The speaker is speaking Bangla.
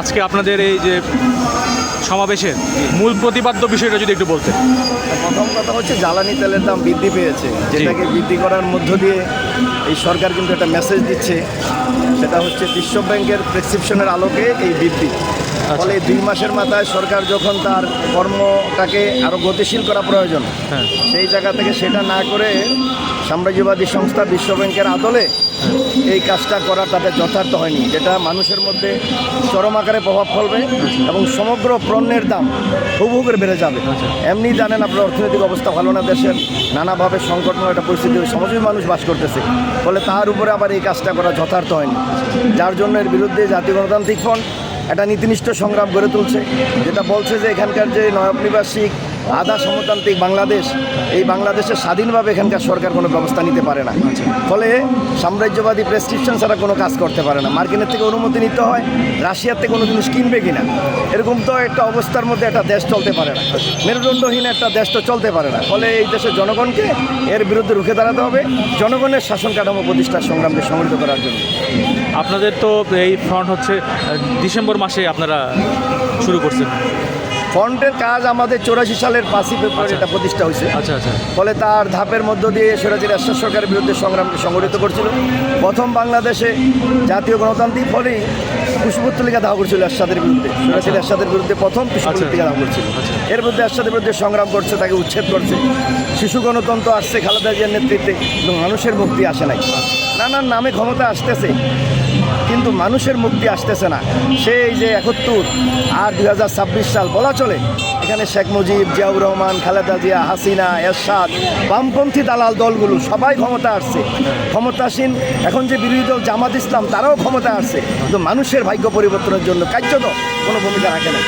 আজকে আপনাদের এই যে সমাবেশের মূল প্রতিপাদ্য বিষয়টা যদি একটু বলতেন। প্রথম কথা হচ্ছে জ্বালানি তেলের দাম বৃদ্ধি পেয়েছে, যেটাকে বৃদ্ধি করার মধ্য দিয়ে এই সরকার কিন্তু একটা মেসেজ দিচ্ছে, সেটা হচ্ছে বিশ্ব ব্যাংকের প্রেসক্রিপশনের আলোকে এই বৃদ্ধি। ফলে 2 মাসের মাথায় সরকার যখন তার কর্মটাকে আরও গতিশীল করা প্রয়োজন, সেই জায়গা থেকে সেটা না করে সাম্রাজ্যবাদী সংস্থা বিশ্ব ব্যাংকের আদলে এই কাজটা করা তাদের যথার্থ হয়নি, যেটা মানুষের মধ্যে চরম আকারে প্রভাব ফেলবে এবং সমগ্র পণ্যের দাম হুবহু করে বেড়ে যাবে। এমনি জানেন আপনার অর্থনৈতিক অবস্থা ভালো না, দেশের নানাভাবে সংকটময় একটা পরিস্থিতি সমাজের মানুষ বাস করতেছে, ফলে তার উপরে আবার এই কাজটা করা যথার্থ হয়নি, যার জন্য এর বিরুদ্ধে জাতীয় গণতান্ত্রিক ফ্রন্ট একটা নীতিনিষ্ঠ সংগ্রাম গড়ে তুলছে, যেটা বলছে যে এখানকার যে নবনিবাসিক আধা সমতান্ত্রিক বাংলাদেশ, এই বাংলাদেশে স্বাধীনভাবে এখানকার সরকার কোনো ব্যবস্থা নিতে পারে না, ফলে সাম্রাজ্যবাদী প্রেসক্রিপশন ছাড়া কোনো কাজ করতে পারে না। মার্কিনের থেকে অনুমতি নিতে হয়, রাশিয়ার থেকে কোনো জিনিস কিনবে কিনা, এরকম তো একটা অবস্থার মধ্যে একটা দেশ চলতে পারে না, মেরুদণ্ডহীন একটা দেশ তো চলতে পারে না। ফলে এই দেশের জনগণকে এর বিরুদ্ধে রুখে দাঁড়াতে হবে, জনগণের শাসন কাঠামো প্রতিষ্ঠার সংগ্রামকে সংগঠিত করার জন্য। আপনাদের তো এই ফ্রন্ট হচ্ছে ডিসেম্বর মাসে আপনারা শুরু করছেন। ফ্রন্টের কাজ আমাদের 84 সালের 5ই ফেব্রুয়ারি এটা প্রতিষ্ঠা হয়েছে। আচ্ছা আচ্ছা। ফলে তার ধাপের মধ্য দিয়ে স্বৈরাচারী এরশাদ সরকারের বিরুদ্ধে সংগ্রামকে সংগঠিত করছিল। প্রথম বাংলাদেশে জাতীয় গণতান্ত্রিক ফলেই পুষ্পতলিকা দাহ করছিল এরশাদের বিরুদ্ধে, স্বৈরাচারী এরশাদের বিরুদ্ধে প্রথম পুষ্পতলিকা দাহ করছিল। এর বিরুদ্ধে এরশাদের বিরুদ্ধে সংগ্রাম করছে, তাকে উচ্ছেদ করছে। শিশু গণতন্ত্র আসছে খালেদা জিয়ার নেতৃত্বে, কিন্তু মানুষের মুক্তি আসে নাই। নানান নামে ক্ষমতা আসতেছে, কিন্তু মানুষের মুক্তি আসতেছে না। সেই যে 71 আর 2026 সাল বলা চলে, এখানে শেখ মুজিব, জিয়াউর রহমান, খালেদা জিয়া, হাসিনা, এরশাদ, বামপন্থী দালাল দলগুলো সবাই ক্ষমতা আসছে, ক্ষমতাসীন এখন যে বিরোধী দল জামাত ইসলাম তারাও ক্ষমতা আসছে, কিন্তু মানুষের ভাগ্য পরিবর্তনের জন্য কার্যত কোনো ভূমিকা রাখে না।